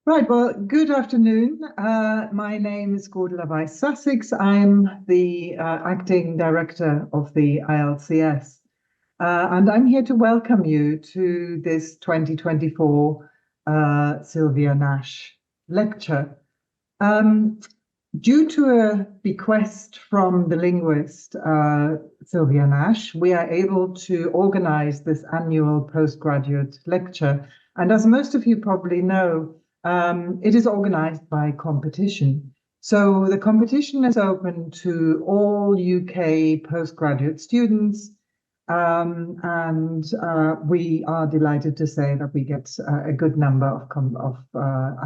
Right, well, good afternoon. My name is Godela Weiss-Sussex. I'm the acting director of the ILCS, and I'm here to welcome you to this 2024 Sylvia Naish lecture. Um, Due to a bequest from the linguist Sylvia Naish, we are able to organize this annual postgraduate lecture. And as most of you probably know, it is organized by competition. So the competition is open to all UK postgraduate students. And we are delighted to say that we get a good number of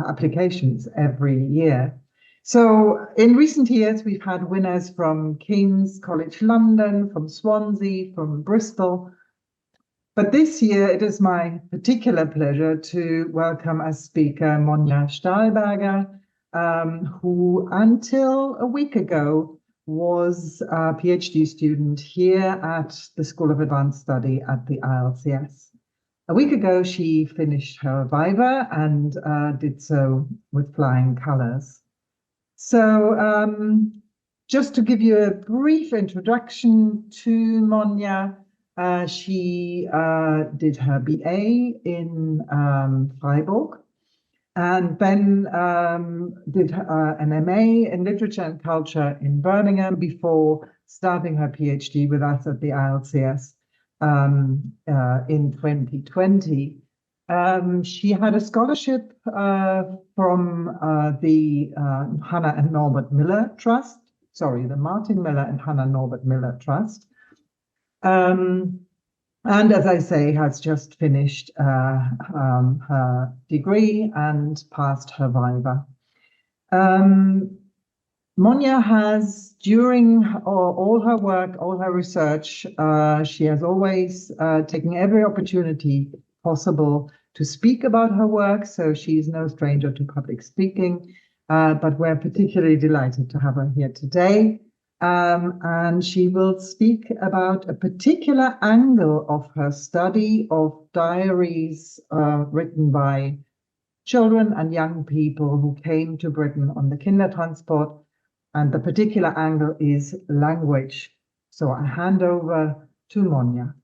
applications every year. So in recent years, we've had winners from King's College London, from Swansea, from Bristol. But this year, it is my particular pleasure to welcome as speaker Monja Stahlberger, who until a week ago was a PhD student here at the School of Advanced Study at the ILCS. A week ago, she finished her Viva and did so with flying colors. So just to give you a brief introduction to Monja, she did her BA in Freiburg and then did an MA in Literature and Culture in Birmingham before starting her PhD with us at the ILCS in 2020. She had a scholarship from the Hannah and Norbert Miller Trust, the Martin Miller and Hannah Norbert Miller Trust. And as I say, has just finished her degree and passed her Viva. Monja has, during all her work, all her research, she has always taken every opportunity possible to speak about her work, so she's no stranger to public speaking, but we're particularly delighted to have her here today. And she will speak about a particular angle of her study of diaries written by children and young people who came to Britain on the Kindertransport, and the particular angle is language. So I hand over to Monja.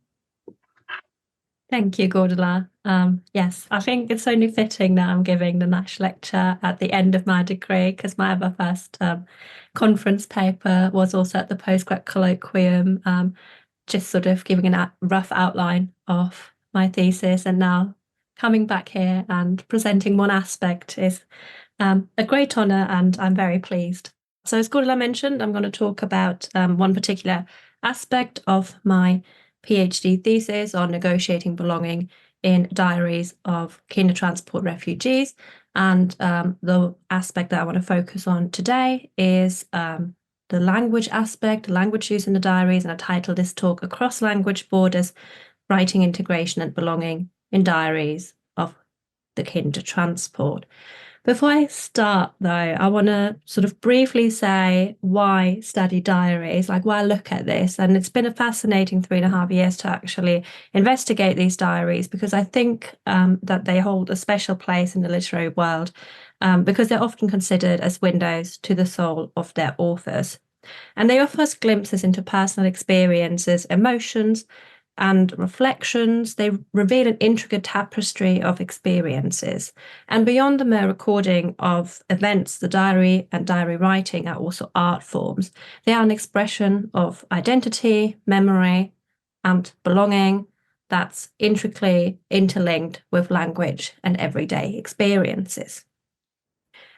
Thank you, Godela. Yes, I think it's only fitting that I'm giving the Naish lecture at the end of my degree because my other first conference paper was also at the postgrad colloquium, just sort of giving a rough outline of my thesis, and now coming back here and presenting one aspect is a great honour, and I'm very pleased. So as Godela mentioned, I'm going to talk about one particular aspect of my PhD thesis on negotiating belonging in diaries of Kindertransport refugees. And the aspect that I want to focus on today is the language aspect, language use in the diaries, and I titled this talk Across Language Borders, Writing Integration and Belonging in Diaries of the Kindertransport. Before I start, though, I want to sort of briefly say why study diaries, like why look at this. And it's been a fascinating 3.5 years to actually investigate these diaries, because I think that they hold a special place in the literary world because they're often considered as windows to the soul of their authors. And they offer us glimpses into personal experiences, emotions, and reflections. They reveal an intricate tapestry of experiences. And beyond the mere recording of events, the diary and diary writing are also art forms. They are an expression of identity, memory, and belonging that's intricately interlinked with language and everyday experiences.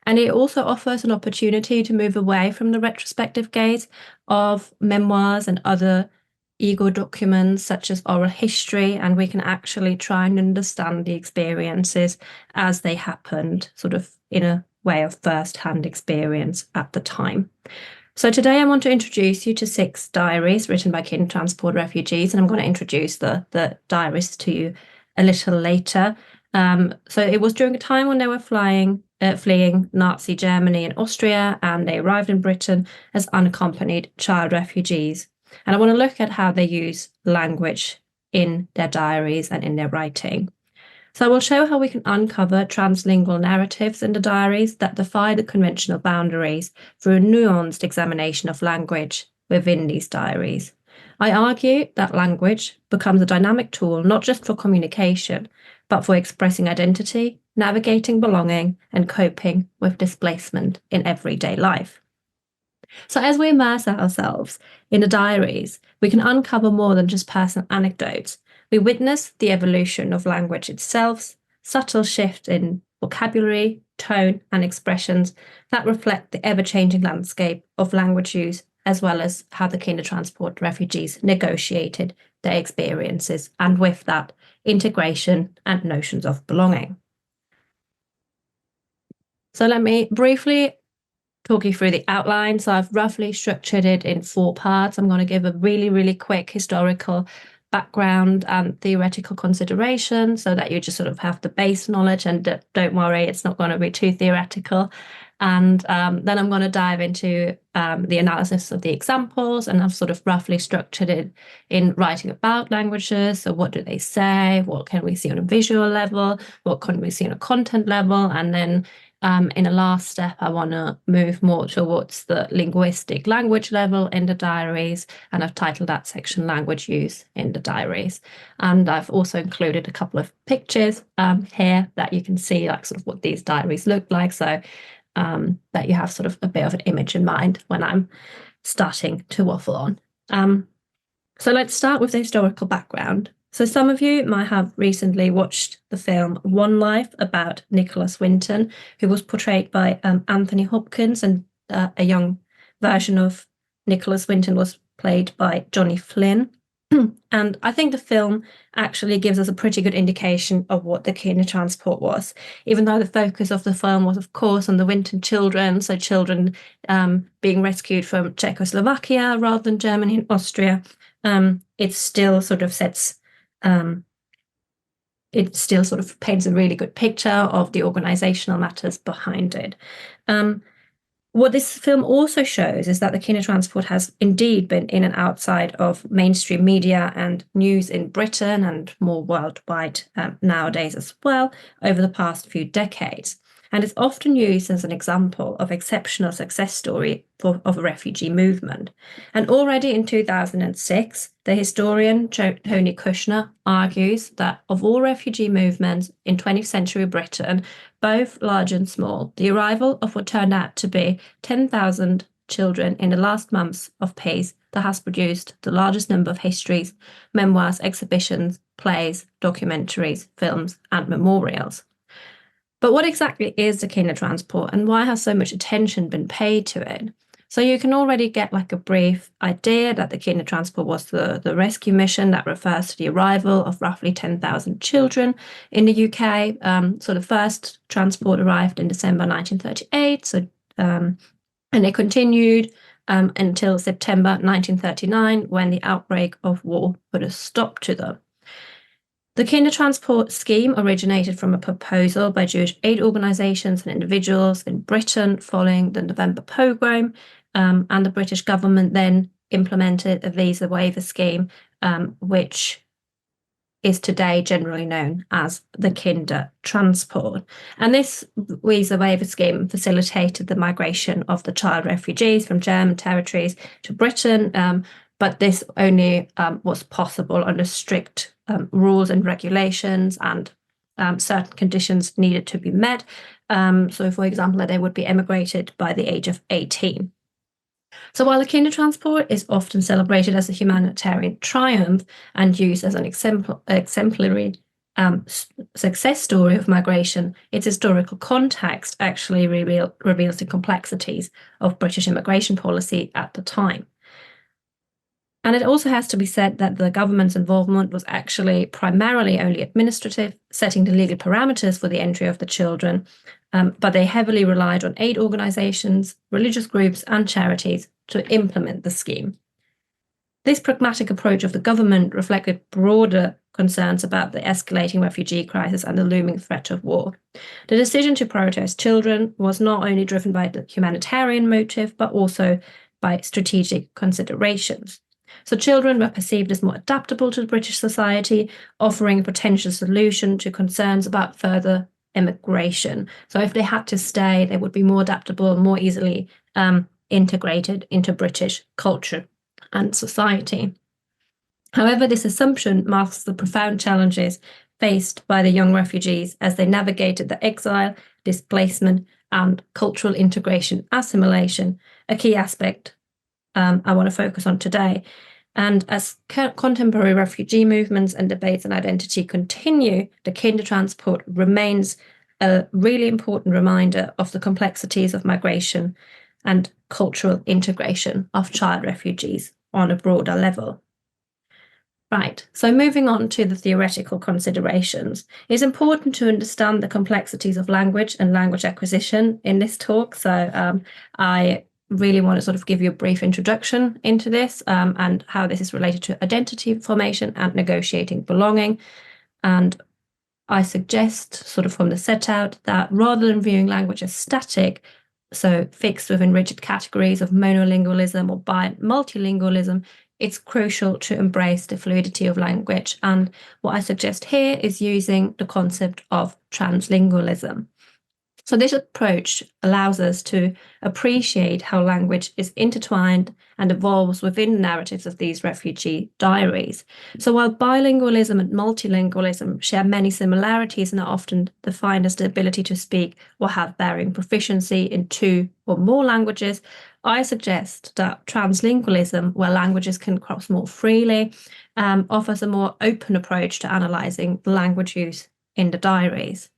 And it also offers an opportunity to move away from the retrospective gaze of memoirs and other ego documents such as oral history, and we can actually try and understand the experiences as they happened, sort of in a way of first-hand experience at the time. So today I want to introduce you to 6 diaries written by Kindertransport refugees, and I'm going to introduce the diaries to you a little later. So it was during a time when they were fleeing Nazi Germany and Austria, and they arrived in Britain as unaccompanied child refugees. And I want to look at how they use language in their diaries and in their writing. So we'll show how we can uncover translingual narratives in the diaries that defy the conventional boundaries through a nuanced examination of language within these diaries. I argue that language becomes a dynamic tool not just for communication, but for expressing identity, navigating belonging, and coping with displacement in everyday life. So as we immerse ourselves in the diaries, we can uncover more than just personal anecdotes. We witness the evolution of language itself, subtle shift in vocabulary, tone, and expressions that reflect the ever-changing landscape of language use, as well as how the Kindertransport refugees negotiated their experiences, and with that, integration and notions of belonging. So let me briefly talk you through the outline. So I've roughly structured it in 4 parts. I'm going to give a really, really quick historical background and theoretical consideration so that you just sort of have the base knowledge, and don't worry, it's not going to be too theoretical. And then I'm going to dive into the analysis of the examples, and I've sort of roughly structured it in writing about languages. So what do they say? What can we see on a visual level? What can we see on a content level? And then in a last step, I want to move more towards the linguistic language level in the diaries, and I've titled that section Language Use in the Diaries. And I've also included a couple of pictures here that you can see like sort of what these diaries look like, so that you have sort of a bit of an image in mind when I'm starting to waffle on. So let's start with the historical background. So some of you might have recently watched the film One Life about Nicholas Winton, who was portrayed by Anthony Hopkins, and a young version of Nicholas Winton was played by Johnny Flynn. And I think the film actually gives us a pretty good indication of what the Kindertransport was, even though the focus of the film was, of course, on the Winton children, so children being rescued from Czechoslovakia rather than Germany and Austria. It still sort of paints a really good picture of the organizational matters behind it. What this film also shows is that the Kindertransport has indeed been in and outside of mainstream media and news in Britain, and more worldwide nowadays as well, over the past few decades. And it's often used as an example of exceptional success story of a refugee movement. And already in 2006, the historian Tony Kushner argues that of all refugee movements in 20th century Britain, both large and small, the arrival of what turned out to be 10,000 children in the last months of peace that has produced the largest number of histories, memoirs, exhibitions, plays, documentaries, films, and memorials. But what exactly is the Kindertransport, and why has so much attention been paid to it? So you can already get like a brief idea that the Kindertransport was the rescue mission that refers to the arrival of roughly 10,000 children in the UK. So the first transport arrived in December 1938, and it continued until September 1939, when the outbreak of war put a stop to them. The Kindertransport scheme originated from a proposal by Jewish aid organisations and individuals in Britain following the November pogrom, and the British government then implemented a visa waiver scheme, which is today generally known as the Kindertransport. And this visa waiver scheme facilitated the migration of the child refugees from German territories to Britain, but this only was possible under strict rules and regulations, and certain conditions needed to be met. So, for example, that they would be emigrated by the age of 18. So while the Kindertransport is often celebrated as a humanitarian triumph and used as an exemplary success story of migration, its historical context actually reveals the complexities of British immigration policy at the time. And it also has to be said that the government's involvement was actually primarily only administrative, setting the legal parameters for the entry of the children, but they heavily relied on aid organisations, religious groups and charities to implement the scheme. This pragmatic approach of the government reflected broader concerns about the escalating refugee crisis and the looming threat of war. The decision to prioritise children was not only driven by the humanitarian motive, but also by strategic considerations. So children were perceived as more adaptable to British society, offering a potential solution to concerns about further immigration. So if they had to stay, they would be more adaptable, more easily integrated into British culture and society. However, this assumption masks the profound challenges faced by the young refugees as they navigated the exile, displacement, and cultural integration assimilation, a key aspect I want to focus on today. And as contemporary refugee movements and debates on identity continue, the Kindertransport remains a really important reminder of the complexities of migration and cultural integration of child refugees on a broader level. Right, so moving on to the theoretical considerations, it's important to understand the complexities of language and language acquisition in this talk. So I really want to sort of give you a brief introduction into this and how this is related to identity formation and negotiating belonging. And I suggest, sort of from the set out, that rather than viewing language as static, so fixed within rigid categories of monolingualism or multilingualism, it's crucial to embrace the fluidity of language. And what I suggest here is using the concept of translingualism. So this approach allows us to appreciate how language is intertwined and evolves within the narratives of these refugee diaries. So while bilingualism and multilingualism share many similarities and are often defined as the ability to speak or have varying proficiency in 2 or more languages, I suggest that translingualism, where languages can cross more freely, offers a more open approach to analysing the language use in the diaries.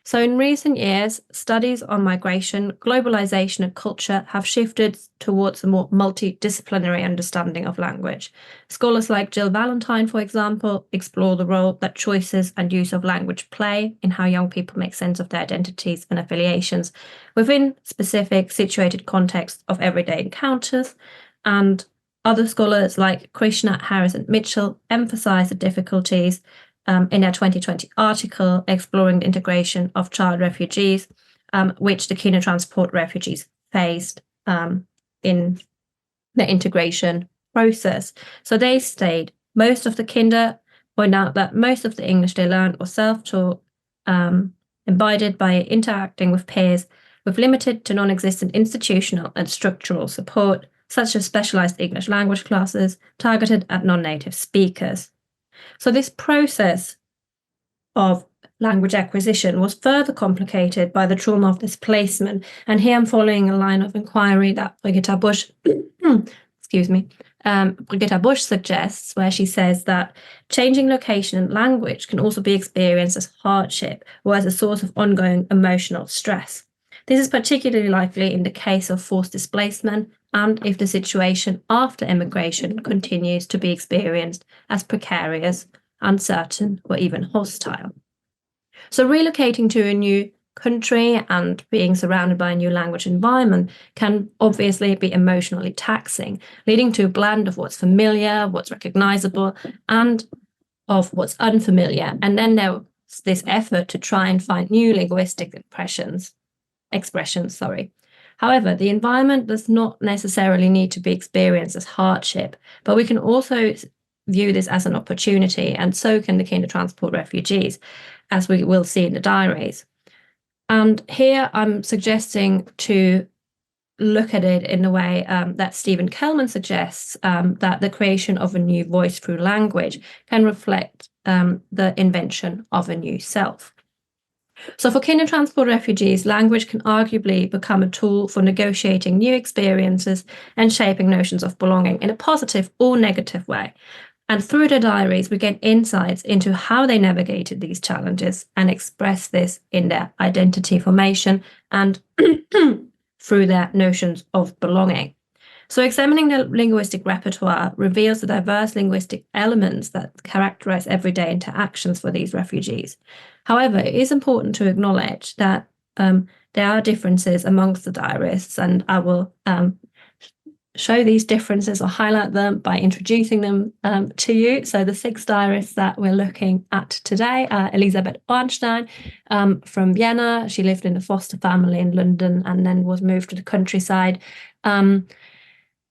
So in recent years, studies on migration, globalization, and culture have shifted towards a more multidisciplinary understanding of language. Scholars like Jill Valentine, for example, explore the role that choices and use of language play in how young people make sense of their identities and affiliations within specific situated contexts of everyday encounters. And other scholars like Krishna, Harris, and Mitchell emphasize the difficulties in their 2020 article exploring the integration of child refugees, which the Kindertransport refugees faced in the integration process. So they state most of the Kinder point out that most of the English they learned was self-taught, embodied by interacting with peers with limited to non-existent institutional and structural support, such as specialized English language classes targeted at non-native speakers. So this process of language acquisition was further complicated by the trauma of displacement. And here I'm following a line of inquiry that Brigitta Busch, Brigitta Busch suggests, where she says that changing location and language can also be experienced as hardship or as a source of ongoing emotional stress. This is particularly likely in the case of forced displacement and if the situation after immigration continues to be experienced as precarious, uncertain, or even hostile. So relocating to a new country and being surrounded by a new language environment can obviously be emotionally taxing, leading to a blend of what's familiar, what's recognizable, and of what's unfamiliar. And then there's this effort to try and find new linguistic expressions. However, the environment does not necessarily need to be experienced as hardship, but we can also view this as an opportunity, and so can the Kindertransport refugees, as we will see in the diaries. And here I'm suggesting to look at it in the way that Stephen Kelman suggests, that the creation of a new voice through language can reflect the invention of a new self. So for Kindertransport refugees, language can arguably become a tool for negotiating new experiences and shaping notions of belonging in a positive or negative way. And through the diaries, we get insights into how they navigated these challenges and express this in their identity formation and through their notions of belonging. So examining the linguistic repertoire reveals the diverse linguistic elements that characterize everyday interactions for these refugees. However, it is important to acknowledge that there are differences amongst the diarists, and I will show these differences or highlight them by introducing them to you. So the 6 diarists that we're looking at today are Elisabeth Ornstein from Vienna. She lived in a foster family in London and then was moved to the countryside.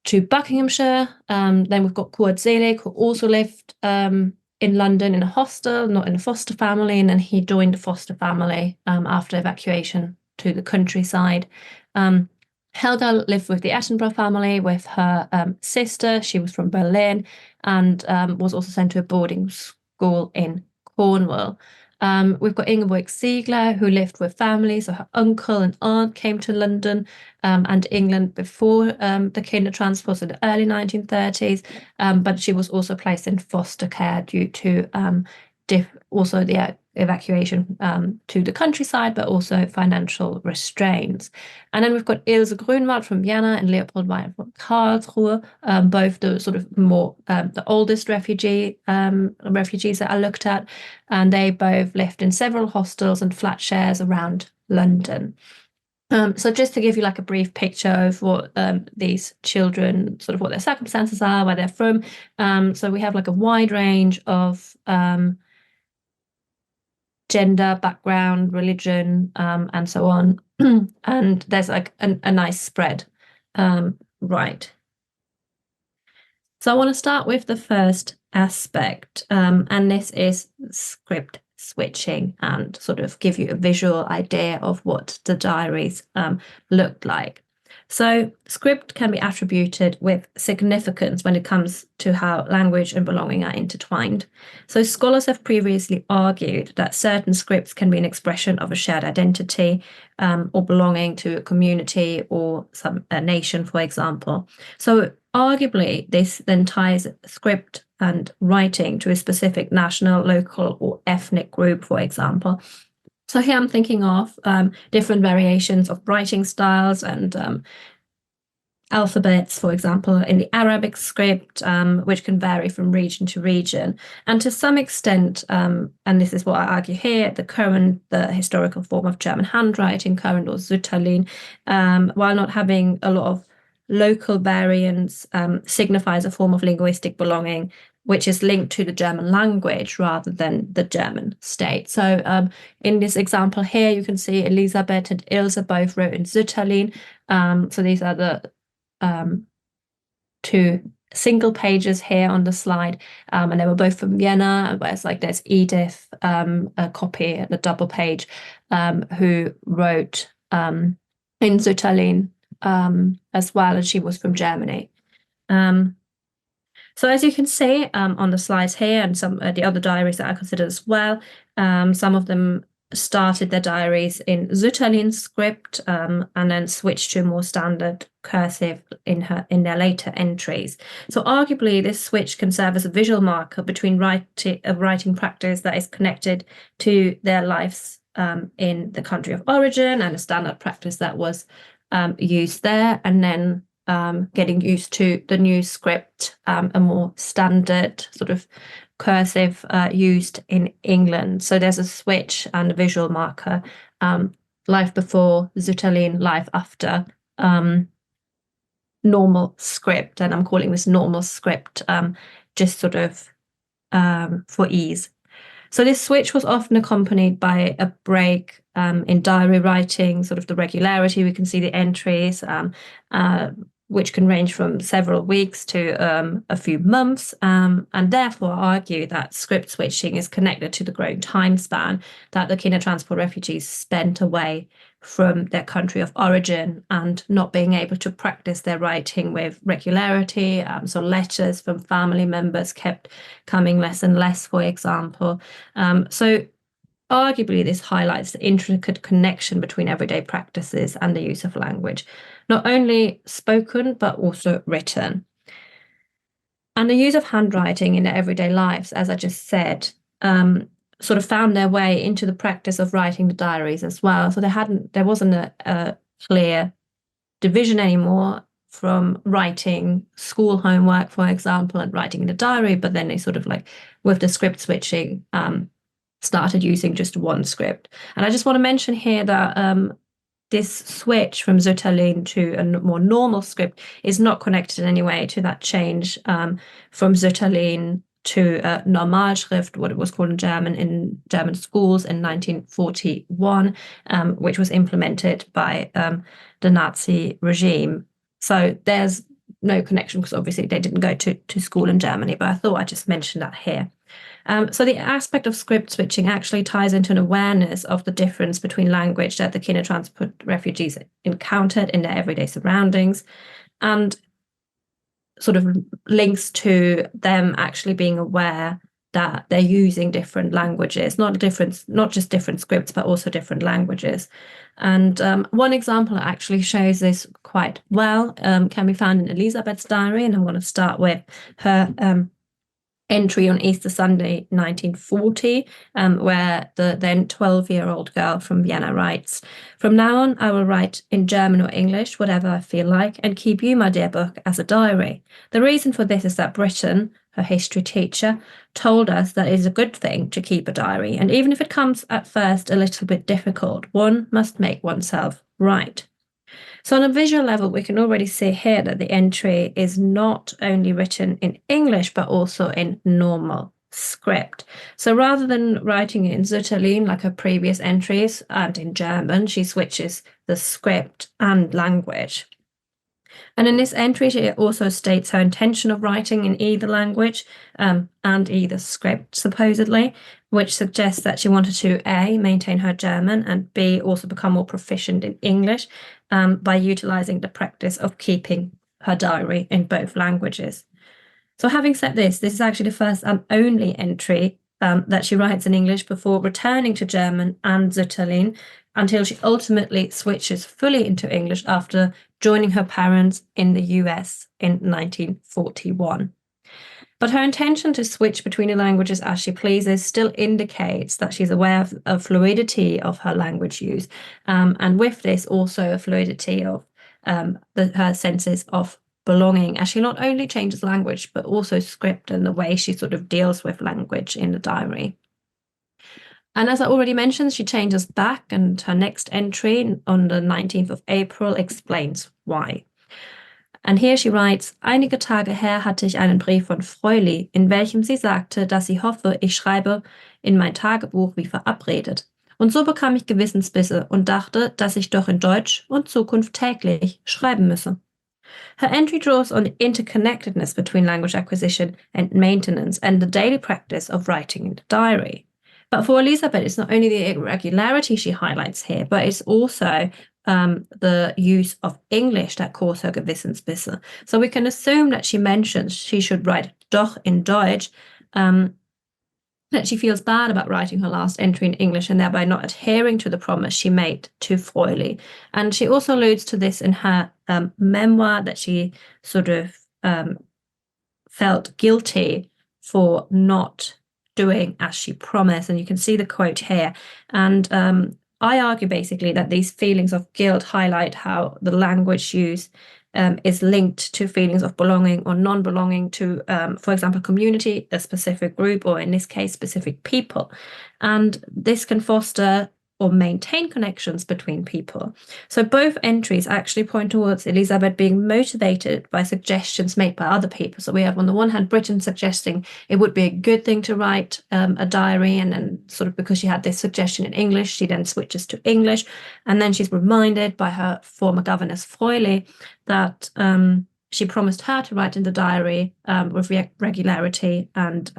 to Buckinghamshire. Then we've got Kurt Selig, who also lived in London in a hostel, not in a foster family, and then he joined a foster family after evacuation to the countryside. Helga lived with the Attenborough family with her sister. She was from Berlin and was also sent to a boarding school in Cornwall. We've got Ingeborg Ziegler, who lived with family. So her uncle and aunt came to London and England before the Kindertransport in the early 1930s, but she was also placed in foster care due to also the evacuation to the countryside, but also financial restraints. And then we've got Ilse Grünwald from Vienna and Leopold Weyer from Karlsruhe, both the sort of more the oldest refugees that I looked at, and they both lived in several hostels and flat shares around London. So just to give you like a brief picture of what these children, sort of what their circumstances are, where they're from. So we have like a wide range of gender, background, religion, and so on. And there's like a nice spread. Right. So I want to start with the first aspect, and this is script switching, and sort of give you a visual idea of what the diaries looked like. So script can be attributed with significance when it comes to how language and belonging are intertwined. So scholars have previously argued that certain scripts can be an expression of a shared identity or belonging to a community or a nation, for example. So arguably, this then ties script and writing to a specific national, local, or ethnic group, for example. So here I'm thinking of different variations of writing styles and alphabets, for example, in the Arabic script, which can vary from region to region. And to some extent, and this is what I argue here, the historical form of German handwriting, current or Sütterlin, while not having a lot of local variants, signifies a form of linguistic belonging which is linked to the German language rather than the German state. So in this example here, you can see Elisabeth and Ilse both wrote in Sütterlin. So these are the two single pages here on the slide, and they were both from Vienna, whereas like there's Edith, a copy at the double page, who wrote in Sütterlin as well, and she was from Germany. So as you can see on the slides here, and some the other diaries that I considered as well, some of them started their diaries in Sütterlin script and then switched to a more standard cursive in their later entries. So arguably, this switch can serve as a visual marker between writing practice that is connected to their lives in the country of origin and a standard practice that was used there, and then getting used to the new script, a more standard sort of cursive used in England. So there's a switch and a visual marker, life before Sütterlin, life after normal script. And I'm calling this normal script just sort of for ease. So this switch was often accompanied by a break in diary writing, sort of the regularity. We can see the entries, which can range from several weeks to a few months, and therefore argue that script switching is connected to the growing time span that the Kindertransport refugees spent away from their country of origin and not being able to practice their writing with regularity. So letters from family members kept coming less and less, for example. So arguably, this highlights the intricate connection between everyday practices and the use of language, not only spoken, but also written. And the use of handwriting in their everyday lives, as I just said, sort of found their way into the practice of writing the diaries as well. So there wasn't a clear division anymore from writing school homework, for example, and writing in a diary, but then they sort of like, with the script switching, started using just one script. And I just want to mention here that this switch from Sütterlin to a more normal script is not connected in any way to that change from Sütterlin to Normalschrift, what it was called in German schools in 1941, which was implemented by the Nazi regime. So there's no connection because obviously they didn't go to school in Germany, but I thought I'd just mention that here. So the aspect of script switching actually ties into an awareness of the difference between language that the Kindertransport refugees encountered in their everyday surroundings, and sort of links to them actually being aware that they're using different languages, not just different scripts, but also different languages. And one example that actually shows this quite well can be found in Elisabeth's diary, and I'm going to start with her entry on Easter Sunday, 1940, where the then 12-year-old girl from Vienna writes, "From now on, I will write in German or English, whatever I feel like, and keep you, my dear book, as a diary. The reason for this is that Britain, her history teacher, told us that it is a good thing to keep a diary, and even if it comes at first a little bit difficult, one must make oneself right." So on a visual level, we can already see here that the entry is not only written in English, but also in normal script. So rather than writing it in Sütterlin like her previous entries and in German, she switches the script and language. And in this entry, she also states her intention of writing in either language and either script, supposedly, which suggests that she wanted to A, maintain her German, and B, also become more proficient in English by utilizing the practice of keeping her diary in both languages. So having said this is actually the first and only entry that she writes in English before returning to German and Sütterlin, until she ultimately switches fully into English after joining her parents in the US in 1941. But her intention to switch between the languages as she pleases still indicates that she's aware of fluidity of her language use, and with this also a fluidity of her senses of belonging, as she not only changes language but also script and the way she sort of deals with language in the diary. And as I already mentioned, she changes back, and her next entry on the 19th of April explains why. And here she writes, "Einige Tage her hatte ich einen Brief von Freuli, in welchem sie sagte, dass sie hoffe, ich schreibe in mein Tagebuch wie verabredet. Und so bekam ich Gewissensbisse und dachte, dass ich doch in Deutsch und Zukunft täglich schreiben müsse." Her entry draws on the interconnectedness between language acquisition and maintenance and the daily practice of writing in the diary. But for Elisabeth, it's not only the irregularity she highlights here, but it's also the use of English that caused her Gewissensbisse. So we can assume that she mentions she should write doch in Deutsch, that she feels bad about writing her last entry in English and thereby not adhering to the promise she made to Freuli. And she also alludes to this in her memoir, that she sort of felt guilty for not doing as she promised. And you can see the quote here. And I argue basically that these feelings of guilt highlight how the language use is linked to feelings of belonging or non-belonging to, for example, community, a specific group, or in this case, specific people. And this can foster or maintain connections between people. So both entries actually point towards Elisabeth being motivated by suggestions made by other people. So we have on the one hand Britain suggesting it would be a good thing to write a diary, and then sort of because she had this suggestion in English, she then switches to English, and then she's reminded by her former governess Freuli that she promised her to write in the diary with regularity, and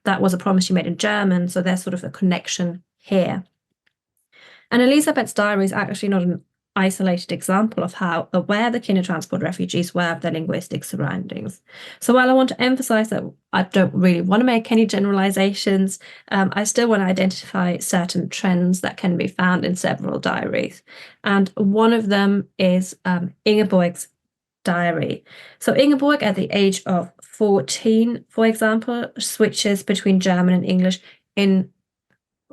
that was a promise she made in German, so there's sort of a connection here. And Elisabeth's diary is actually not an isolated example of how aware the Kindertransport refugees were of their linguistic surroundings. So while I want to emphasize that I don't really want to make any generalizations, I still want to identify certain trends that can be found in several diaries. And one of them is Ingeborg's diary. So Ingeborg, at the age of 14, for example, switches between German and English in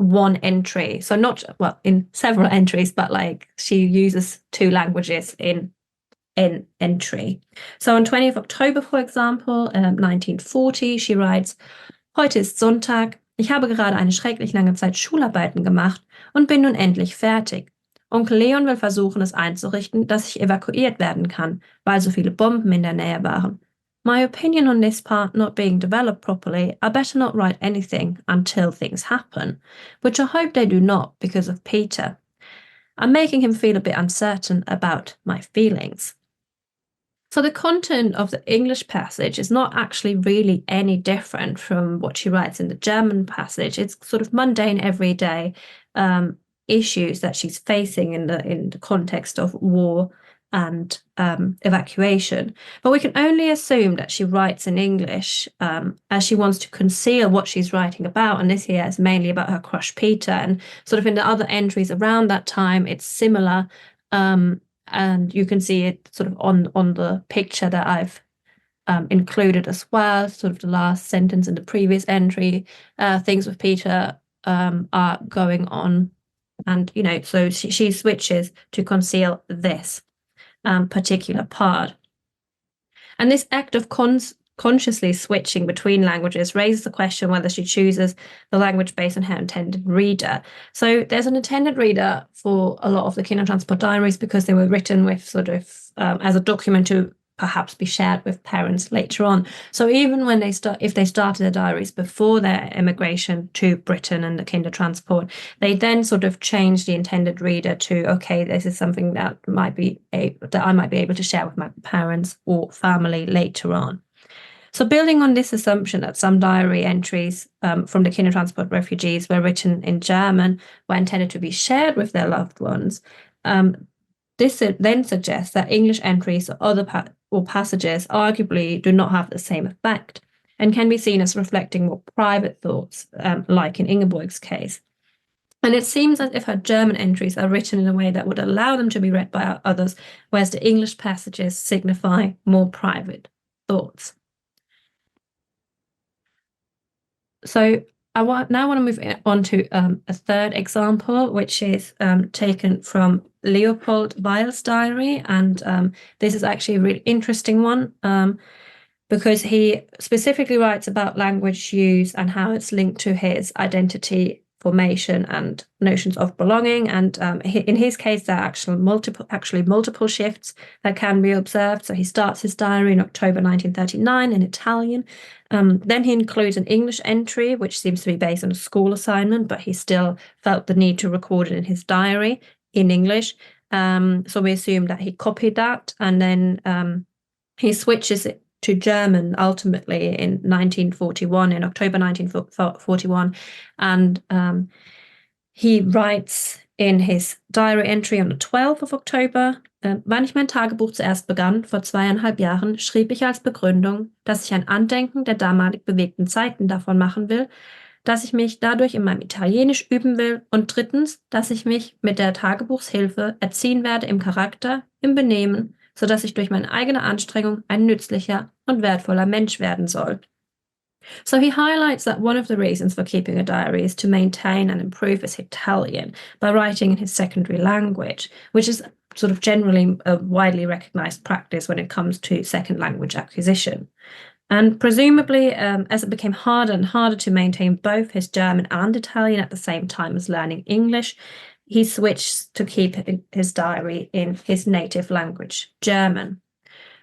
one entry. So not, well, in several entries, but like she uses two languages in entry. So on 20th October, for example, 1940, she writes, "Heute ist Sonntag. Ich habe gerade eine schrecklich lange Zeit Schularbeiten gemacht und bin nun endlich fertig. Onkel Leon will versuchen, es einzurichten, dass ich evakuiert werden kann, weil so viele Bomben in der Nähe waren. My opinion on this part not being developed properly, I better not write anything until things happen, which I hope they do not because of Peter. I'm making him feel a bit uncertain about my feelings." So the content of the English passage is not actually really any different from what she writes in the German passage. It's sort of mundane, everyday issues that she's facing in the context of war and evacuation. But we can only assume that she writes in English as she wants to conceal what she's writing about. And this here is mainly about her crush Peter. And sort of in the other entries around that time, it's similar. And you can see it sort of on the picture that I've included as well, sort of the last sentence in the previous entry. Things with Peter are going on. And, so she switches to conceal this particular part. And this act of consciously switching between languages raises the question whether she chooses the language based on her intended reader. So there's an intended reader for a lot of the Kindertransport Diaries because they were written with sort of as a document to perhaps be shared with parents later on. So even when if they started the diaries before their immigration to Britain and the Kindertransport, they then sort of changed the intended reader to, okay, this is something that I might be able to share with my parents or family later on. So building on this assumption that some diary entries from the Kindertransport refugees were written in German, were intended to be shared with their loved ones, this then suggests that English entries or other passages arguably do not have the same effect and can be seen as reflecting more private thoughts, like in Ingeborg's case. And it seems as if her German entries are written in a way that would allow them to be read by others, whereas the English passages signify more private thoughts. So I now want to move on to a third example, which is taken from Leopold Weil's diary. And this is actually a really interesting one because he specifically writes about language use and how it's linked to his identity formation and notions of belonging. And in his case, there are actually multiple shifts that can be observed. So he starts his diary in October 1939 in Italian. Then he includes an English entry, which seems to be based on a school assignment, but he still felt the need to record it in his diary in English. So we assume that he copied that, and then he switches it to German ultimately in 1941, in October 1941. And he writes in his diary entry on the 12th of October, wann ich mein Tagebuch zuerst begann, vor 2,5 Jahren, schrieb ich als Begründung, dass ich ein Andenken der damalig bewegten Zeiten davon machen will, dass ich mich dadurch in meinem Italienisch üben will und drittens, dass ich mich mit der Tagebuchshilfe erziehen werde im Charakter, im Benehmen, sodass ich durch meine eigene Anstrengung ein nützlicher und wertvoller Mensch werden soll. So he highlights that one of the reasons for keeping a diary is to maintain and improve his Italian by writing in his secondary language, which is sort of generally a widely recognized practice when it comes to second language acquisition. And presumably, as it became harder and harder to maintain both his German and Italian at the same time as learning English, he switched to keep his diary in his native language, German.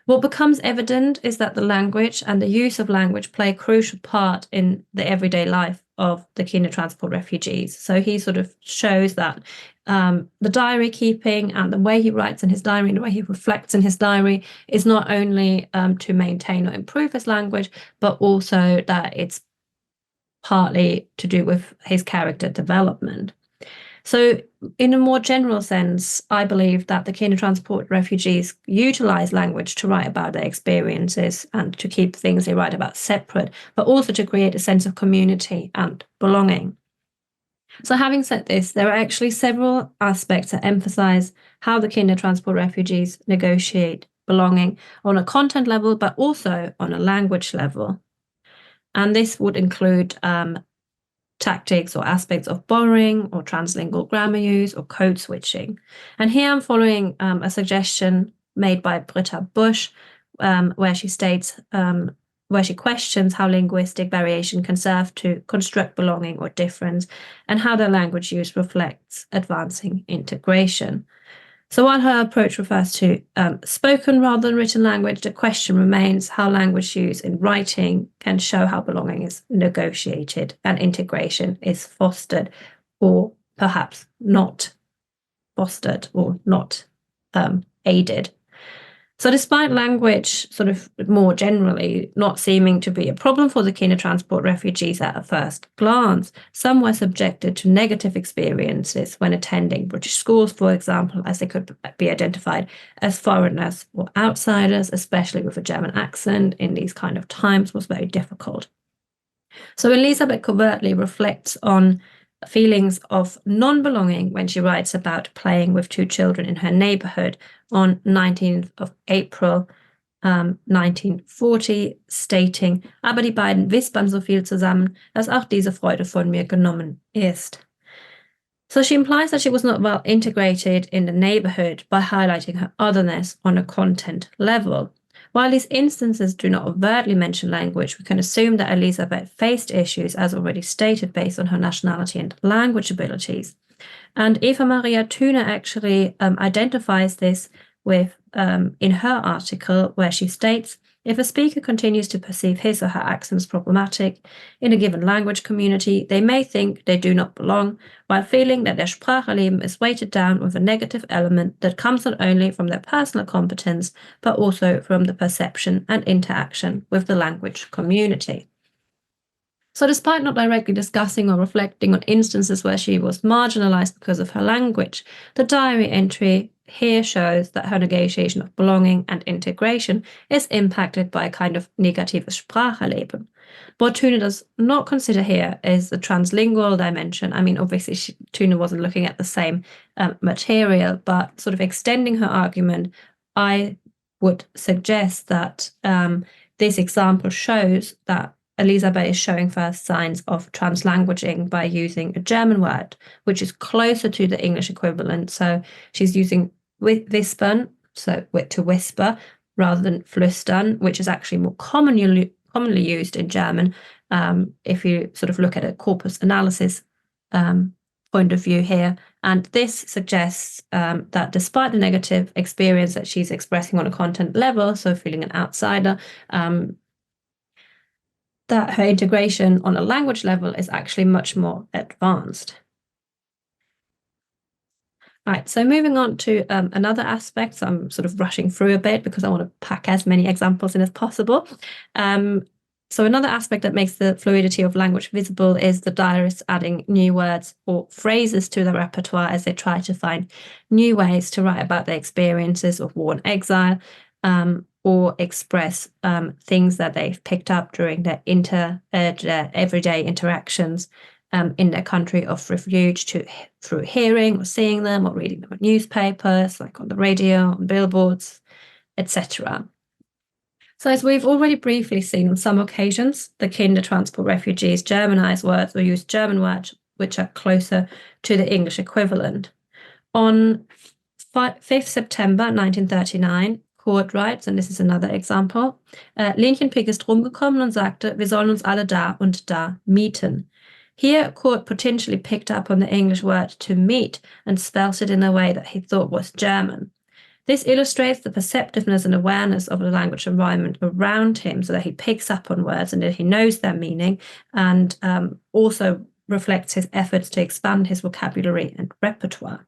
What becomes evident is that the language and the use of language play a crucial part in the everyday life of the Kindertransport refugees. So he sort of shows that the diary keeping and the way he writes in his diary and the way he reflects in his diary is not only to maintain or improve his language, but also that it's partly to do with his character development. So in a more general sense, I believe that the Kindertransport refugees utilize language to write about their experiences and to keep things they write about separate, but also to create a sense of community and belonging. So having said this, there are actually several aspects that emphasize how the Kindertransport refugees negotiate belonging on a content level, but also on a language level. And this would include tactics or aspects of borrowing or translingual grammar use or code switching. And here I'm following a suggestion made by Britta Busch, where she states, where she questions how linguistic variation can serve to construct belonging or difference and how their language use reflects advancing integration. So while her approach refers to spoken rather than written language, the question remains how language use in writing can show how belonging is negotiated and integration is fostered or perhaps not fostered or not aided. So despite language sort of more generally not seeming to be a problem for the Kindertransport refugees at a first glance, some were subjected to negative experiences when attending British schools, for example, as they could be identified as foreigners or outsiders, especially with a German accent in these kind of times was very difficult. So Elisabeth covertly reflects on feelings of non-belonging when she writes about playing with two children in her neighborhood on 19th of April 1940, stating, aber die beiden wispern so viel zusammen, dass auch diese Freude von mir genommen ist. So she implies that she was not well integrated in the neighborhood by highlighting her otherness on a content level. While these instances do not overtly mention language, we can assume that Elisabeth faced issues, as already stated, based on her nationality and language abilities. And Eva Maria Thune actually identifies this with in her article, where she states, if a speaker continues to perceive his or her accents problematic in a given language community, they may think they do not belong, while feeling that their Sprachlerleben is weighted down with a negative element that comes not only from their personal competence, but also from the perception and interaction with the language community. So despite not directly discussing or reflecting on instances where she was marginalized because of her language, the diary entry here shows that her negotiation of belonging and integration is impacted by a kind of negatives Spracherleben. What Thune does not consider here is the translingual dimension. I mean, obviously, Thune wasn't looking at the same material, but sort of extending her argument, I would suggest that this example shows that Elisabeth is showing first signs of translanguaging by using a German word, which is closer to the English equivalent. So she's using wispern, so to whisper, rather than flüstern, which is actually more commonly used in German. If you sort of look at a corpus analysis point of view here. And this suggests that despite the negative experience that she's expressing on a content level, so feeling an outsider, that her integration on a language level is actually much more advanced. Right, so moving on to another aspect, so I'm sort of rushing through a bit because I want to pack as many examples in as possible. So another aspect that makes the fluidity of language visible is the diarists adding new words or phrases to their repertoire as they try to find new ways to write about their experiences of war and exile, or express things that they've picked up during their everyday interactions in their country of refuge through hearing or seeing them or reading them on newspapers, like on the radio, on billboards, etc. So as we've already briefly seen on some occasions, the Kindertransport refugees Germanize words or use German words which are closer to the English equivalent. On 5th September 1939, Kurt writes, and this is another example, Lenienpick ist rumgekommen und sagte, wir sollen uns alle da und da mieten. Here, Kurt potentially picked up on the English word to meet and spelt it in a way that he thought was German. This illustrates the perceptiveness and awareness of the language environment around him, so that he picks up on words and that he knows their meaning, and also reflects his efforts to expand his vocabulary and repertoire.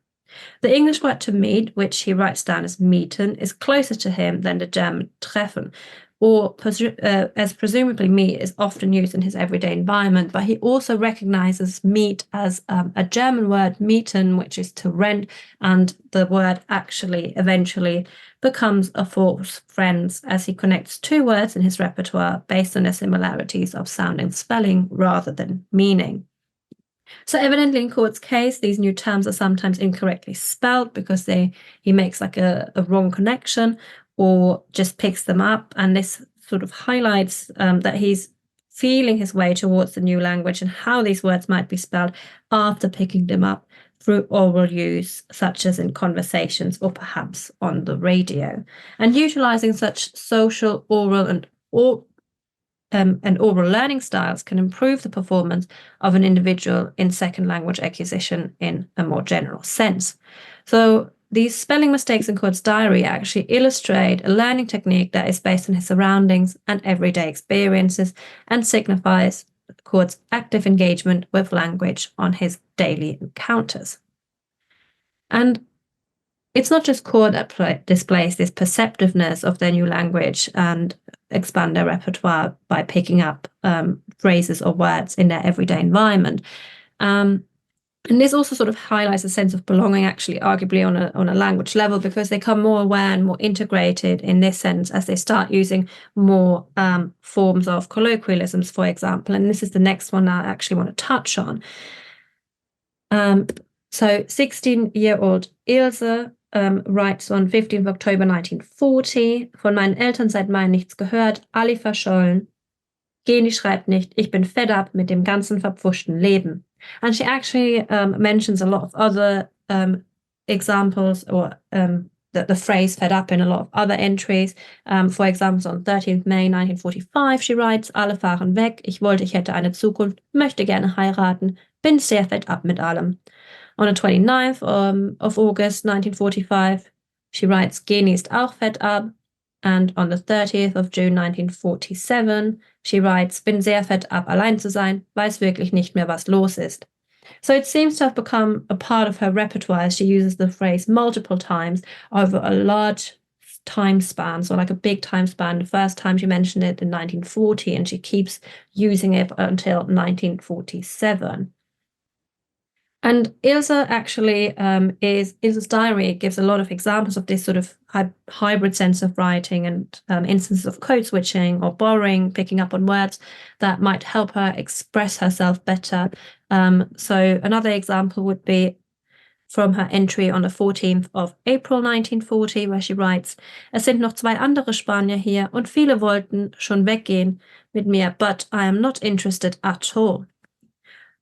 The English word to meet, which he writes down as mieten, is closer to him than the German treffen, or as presumably meet is often used in his everyday environment, but he also recognizes meet as a German word, mieten, which is to rent, and the word actually eventually becomes a false friend as he connects two words in his repertoire based on their similarities of sound and spelling rather than meaning. So evidently in Kurt's case, these new terms are sometimes incorrectly spelled because he makes like a wrong connection or just picks them up. And this sort of highlights that he's feeling his way towards the new language and how these words might be spelled after picking them up through oral use, such as in conversations or perhaps on the radio. And utilizing such social, oral, and oral learning styles can improve the performance of an individual in second language acquisition in a more general sense. So these spelling mistakes in Kurt's diary actually illustrate a learning technique that is based on his surroundings and everyday experiences and signifies Kurt's active engagement with language on his daily encounters. And it's not just core that displays this perceptiveness of their new language and expand their repertoire by picking up phrases or words in their everyday environment. And this also sort of highlights a sense of belonging, actually, arguably on a language level, because they become more aware and more integrated in this sense as they start using more forms of colloquialisms, for example. And this is the next one I actually want to touch on. So 16-year-old Ilse writes on 15th October 1940, von meinen Eltern seit Mai nichts gehört, alle verschollen. Geni schreibt nicht, ich bin fed up mit dem ganzen verpfuschten Leben. And she actually mentions a lot of other examples, or the phrase fed up in a lot of other entries. For example, on 13th May 1945, she writes, alle fahren weg, ich wollte, ich hätte eine Zukunft, möchte gerne heiraten, bin sehr fed up mit allem. On the 29th of August 1945, she writes, Geni ist auch fed up. And on the 30th of June 1947, she writes, bin sehr fed up, allein zu sein, weiß wirklich nicht mehr, was los ist. So it seems to have become a part of her repertoire as she uses the phrase multiple times over a large time span, so like a big time span. The first time she mentioned it in 1940, and she keeps using it until 1947. And Ilse actually Ilse's diary gives a lot of examples of this sort of hybrid sense of writing, and instances of code switching or borrowing, picking up on words that might help her express herself better. So another example would be from her entry on the 14th of April 1940, where she writes, es sind noch 2 andere Spanier hier und viele wollten schon weggehen mit mir, but I am not interested at all.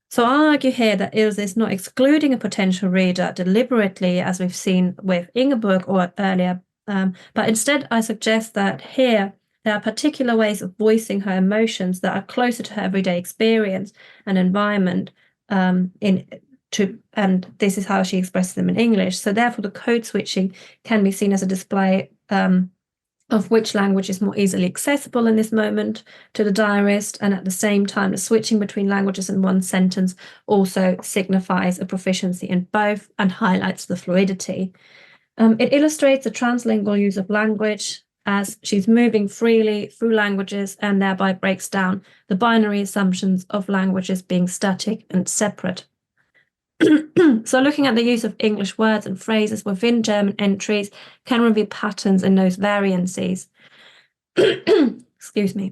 So I argue here that Ilse is not excluding a potential reader deliberately, as we've seen with Ingeborg or earlier, but instead I suggest that here there are particular ways of voicing her emotions that are closer to her everyday experience and environment, and this is how she expresses them in English. So therefore the code switching can be seen as a display of which language is more easily accessible in this moment to the diarist, and at the same time the switching between languages in one sentence also signifies a proficiency in both and highlights the fluidity. It illustrates the translingual use of language as she's moving freely through languages and thereby breaks down the binary assumptions of languages being static and separate. So looking at the use of English words and phrases within German entries can reveal patterns in those variances. Excuse me.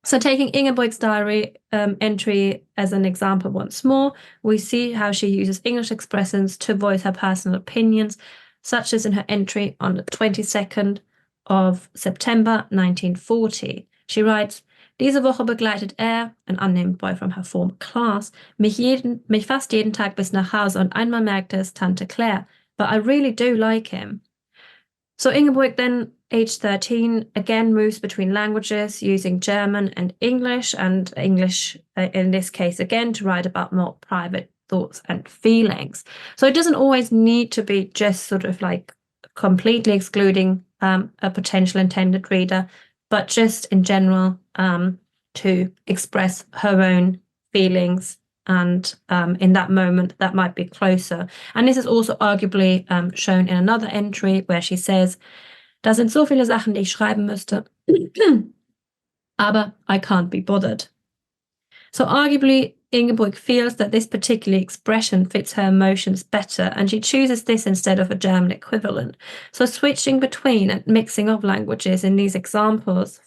So taking Ingeborg's diary entry as an example once more, we see how she uses English expressions to voice her personal opinions, such as in her entry on the 22nd of September 1940. She writes, diese Woche begleitet an unnamed boy from her former class, mich fast jeden Tag bis nach Hause, und einmal merkte es Tante Claire, but I really do like him. So Ingeborg then, age 13, again moves between languages using German and English in this case again to write about more private thoughts and feelings. So it doesn't always need to be just sort of like completely excluding a potential intended reader, but just in general to express her own feelings, and in that moment that might be closer. And this is also arguably shown in another entry where she says, da sind so viele Sachen, die ich schreiben müsste, aber I can't be bothered. So arguably Ingeborg feels that this particular expression fits her emotions better, and she chooses this instead of a German equivalent. So switching between and mixing of languages in these examples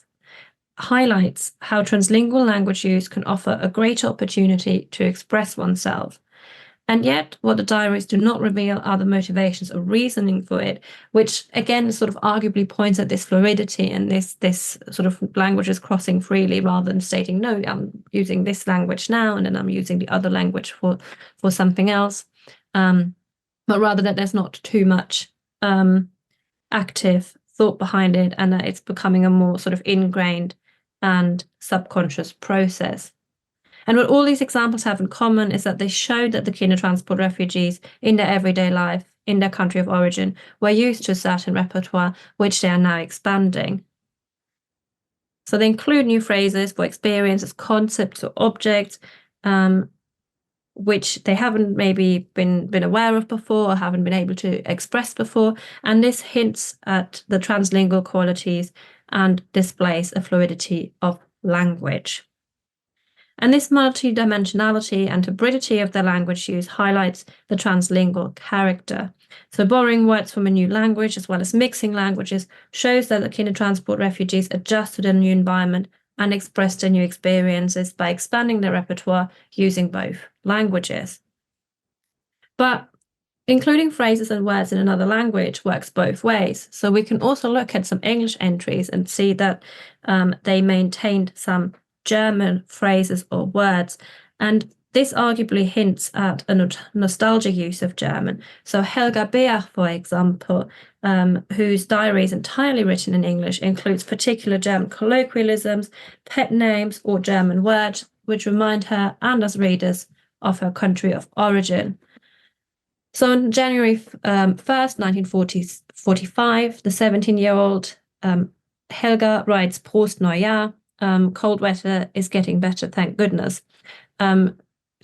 highlights how translingual language use can offer a greater opportunity to express oneself. And yet, what the diaries do not reveal are the motivations or reasoning for it, which again sort of arguably points at this fluidity and this sort of languages crossing freely, rather than stating, no, I'm using this language now and then I'm using the other language for something else. But rather that there's not too much active thought behind it, and that it's becoming a more sort of ingrained and subconscious process. And what all these examples have in common is that they show that the Kindertransport refugees in their everyday life, in their country of origin, were used to a certain repertoire, which they are now expanding. So they include new phrases for experiences, concepts, or objects, which they haven't maybe been aware of before or haven't been able to express before. And this hints at the translingual qualities and displays a fluidity of language. And this multidimensionality and hybridity of the language use highlights the translingual character. So borrowing words from a new language as well as mixing languages shows that the Kindertransport refugees adjust to their new environment and express their new experiences by expanding their repertoire using both languages. But including phrases and words in another language works both ways. So we can also look at some English entries and see that they maintained some German phrases or words, and this arguably hints at a nostalgic use of German. So Helga Beer, for example, whose diary is entirely written in English, includes particular German colloquialisms, pet names, or German words, which remind her and us readers of her country of origin. So on January 1st, 1945, the 17-year-old Helga writes Prost Neujahr, cold weather is getting better, thank goodness.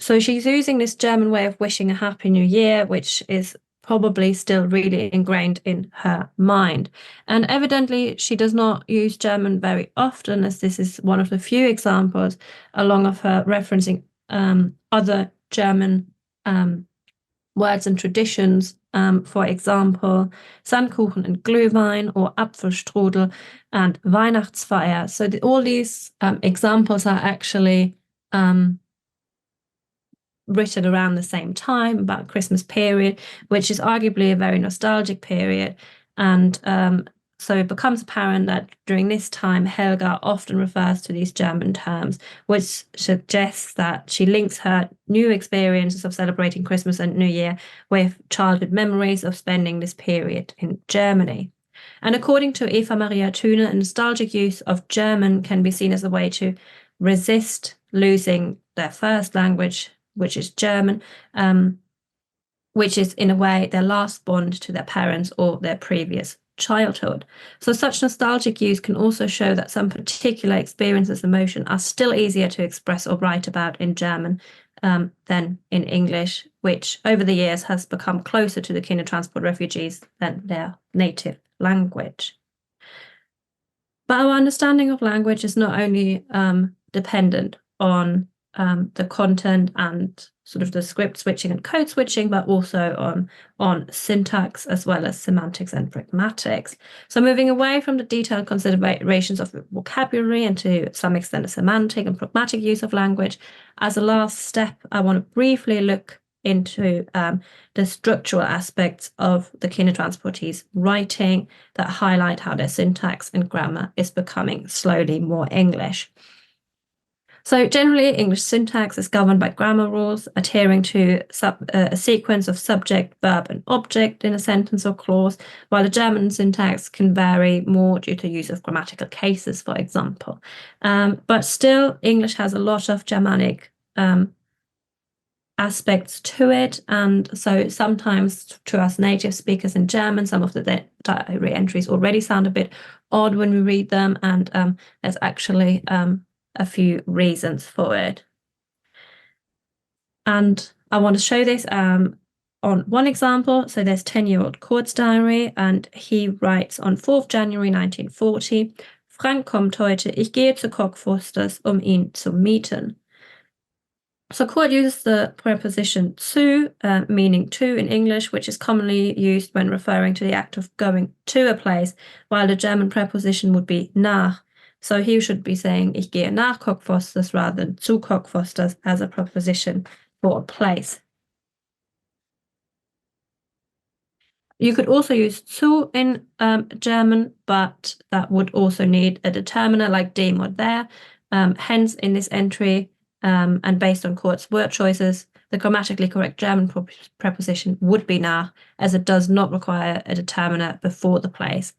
So she's using this German way of wishing a happy new year, which is probably still really ingrained in her mind. And evidently, she does not use German very often, as this is one of the few examples along of her referencing other German words and traditions. For example, Sandkuchen and Glühwein, or Apfelstrudel and Weihnachtsfeier. So all these examples are actually written around the same time, about Christmas period, which is arguably a very nostalgic period. And so it becomes apparent that during this time, Helga often refers to these German terms, which suggests that she links her new experiences of celebrating Christmas and New Year with childhood memories of spending this period in Germany. And according to Eva Maria Thüne, a nostalgic use of German can be seen as a way to resist losing their first language, which is German, which is in a way their last bond to their parents or their previous childhood. So such nostalgic use can also show that some particular experiences of emotion are still easier to express or write about in German than in English, which over the years has become closer to the Kindertransport refugees than their native language. But our understanding of language is not only dependent on the content and sort of the script switching and code switching, but also on syntax as well as semantics and pragmatics. So moving away from the detailed considerations of vocabulary and to some extent the semantic and pragmatic use of language, as a last step, I want to briefly look into the structural aspects of the Kindertransportees' writing that highlight how their syntax and grammar is becoming slowly more English. So generally, English syntax is governed by grammar rules, adhering to a sequence of subject, verb, and object in a sentence or clause, while the German syntax can vary more due to use of grammatical cases, for example. But still, English has a lot of Germanic aspects to it, and so sometimes to us native speakers in German, some of the diary entries already sound a bit odd when we read them, and there's actually a few reasons for it. And I want to show this on one example. So there's 10-year-old Kurt's diary, and he writes on 4th January 1940, Frank kommt heute, ich gehe zu Cockfosters, ihn zu mieten. So Kurt uses the preposition zu, meaning to in English, which is commonly used when referring to the act of going to a place, while the German preposition would be nach. So he should be saying, ich gehe nach Cockfosters rather than zu Cockfosters as a preposition for a place. You could also use zu in German, but that would also need a determiner like dem or der. Hence, in this entry, and based on Kurt's word choices, the grammatically correct German preposition would be nach, as it does not require a determiner before the place.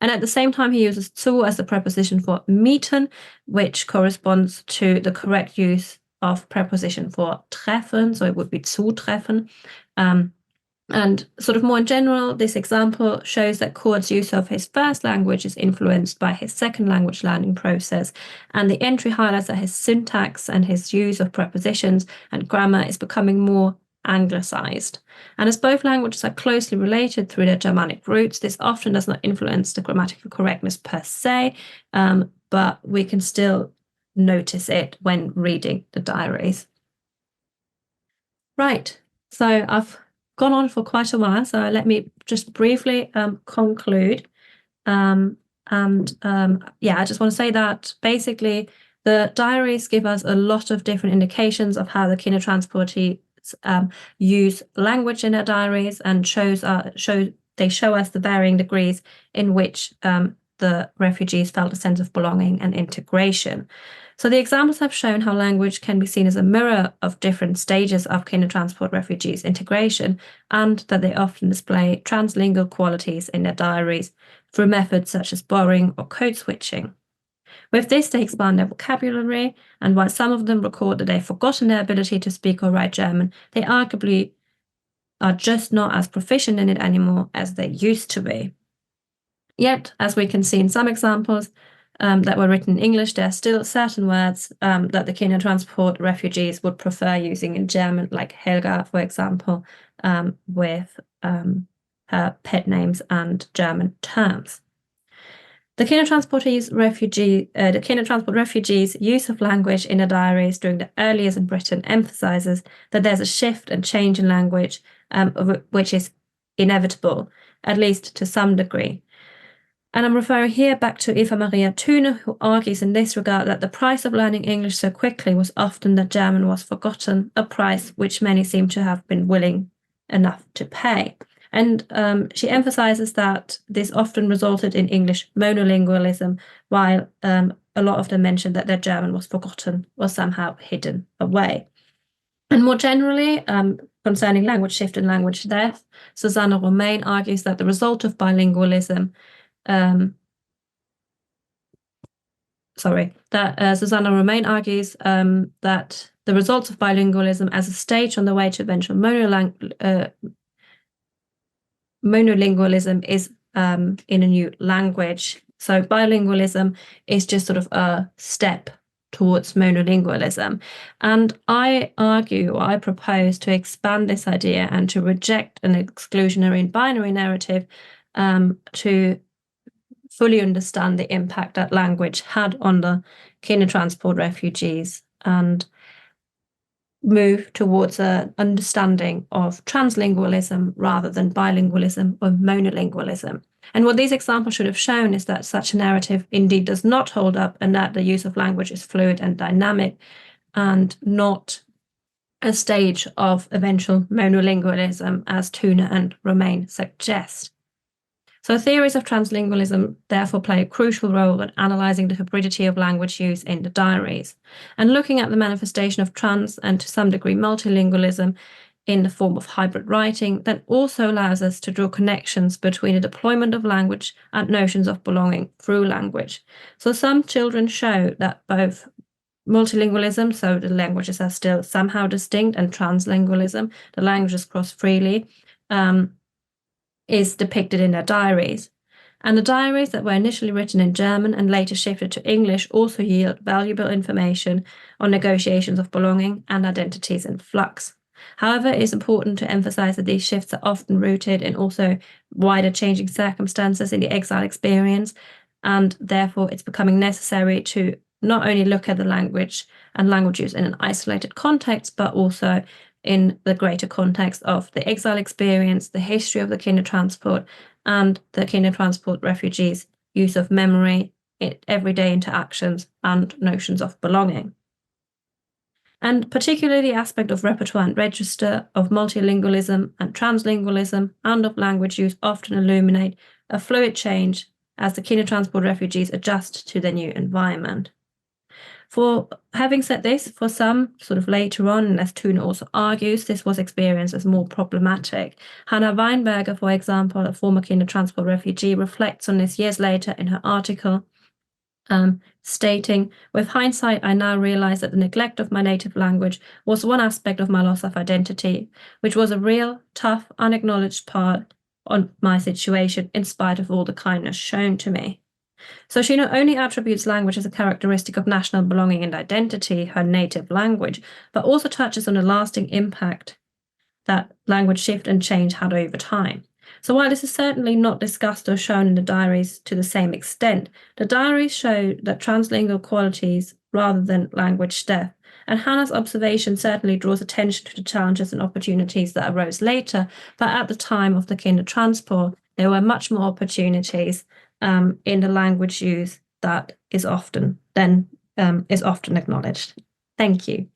And at the same time, he uses zu as the preposition for mieten, which corresponds to the correct use of preposition for treffen, so it would be zutreffen. And sort of more in general, this example shows that Koord's use of his first language is influenced by his second language learning process. And the entry highlights that his syntax and his use of prepositions and grammar is becoming more anglicized. And as both languages are closely related through their Germanic roots, this often does not influence the grammatical correctness per se, but we can still notice it when reading the diaries. Right, so I've gone on for quite a while, so let me just briefly conclude. Yeah, I just want to say that basically the diaries give us a lot of different indications of how the Kindertransportees use language in their diaries, and they show us the varying degrees in which the refugees felt a sense of belonging and integration. So the examples have shown how language can be seen as a mirror of different stages of Kindertransport refugees' integration, and that they often display translingual qualities in their diaries through methods such as borrowing or code switching. With this, they expand their vocabulary, and while some of them record that they've forgotten their ability to speak or write German, they arguably are just not as proficient in it anymore as they used to be. Yet, as we can see in some examples that were written in English, there are still certain words that the Kindertransport refugees would prefer using in German, like Helga, for example, with her pet names and German terms. The Kindertransport refugees' use of language in their diaries during the early years in Britain emphasizes that there's a shift and change in language, which is inevitable, at least to some degree. And I'm referring here back to Eva Maria Thune, who argues in this regard that the price of learning English so quickly was often that German was forgotten, a price which many seem to have been willing enough to pay. And she emphasizes that this often resulted in English monolingualism, while a lot of them mentioned that their German was forgotten or somehow hidden away. And more generally, concerning language shift and language death, Susanna Romain argues that the result of bilingualism Susanna Romain argues that the results of bilingualism as a stage on the way to eventual monolingualism is in a new language. So bilingualism is just sort of a step towards monolingualism. And I propose to expand this idea and to reject an exclusionary and binary narrative to fully understand the impact that language had on the Kindertransport refugees and move towards an understanding of translingualism rather than bilingualism or monolingualism. And what these examples should have shown is that such a narrative indeed does not hold up, and that the use of language is fluid and dynamic and not a stage of eventual monolingualism, as Thune and Romain suggest. So theories of translingualism therefore play a crucial role in analysing the hybridity of language use in the diaries. And looking at the manifestation of trans and to some degree multilingualism in the form of hybrid writing then also allows us to draw connections between the deployment of language and notions of belonging through language. So some children show that both multilingualism, so the languages are still somehow distinct, and translingualism, the languages cross freely, is depicted in their diaries. And the diaries that were initially written in German and later shifted to English also yield valuable information on negotiations of belonging and identities in flux. However, it is important to emphasize that these shifts are often rooted in also wider changing circumstances in the exile experience, and therefore it's becoming necessary to not only look at the language and language use in an isolated context, but also in the greater context of the exile experience, the history of the Kindertransport, and the Kindertransport refugees' use of memory, everyday interactions, and notions of belonging. And particularly the aspect of repertoire and register, of multilingualism and translingualism, and of language use often illuminate a fluid change as the Kindertransport refugees adjust to their new environment. For having said this, for some, sort of later on, and as Thune also argues, this was experienced as more problematic. Hannah Weinberger, for example, a former Kindertransport refugee, reflects on this years later in her article stating, with hindsight, I now realise that the neglect of my native language was one aspect of my loss of identity, which was a real, tough, unacknowledged part on my situation, in spite of all the kindness shown to me. So she not only attributes language as a characteristic of national belonging and identity, her native language, but also touches on the lasting impact that language shift and change had over time. So while this is certainly not discussed or shown in the diaries to the same extent, the diaries show that translingual qualities rather than language death. And Hannah's observation certainly draws attention to the challenges and opportunities that arose later, but at the time of the Kindertransport, there were much more opportunities in the language use that is often acknowledged. Thank you.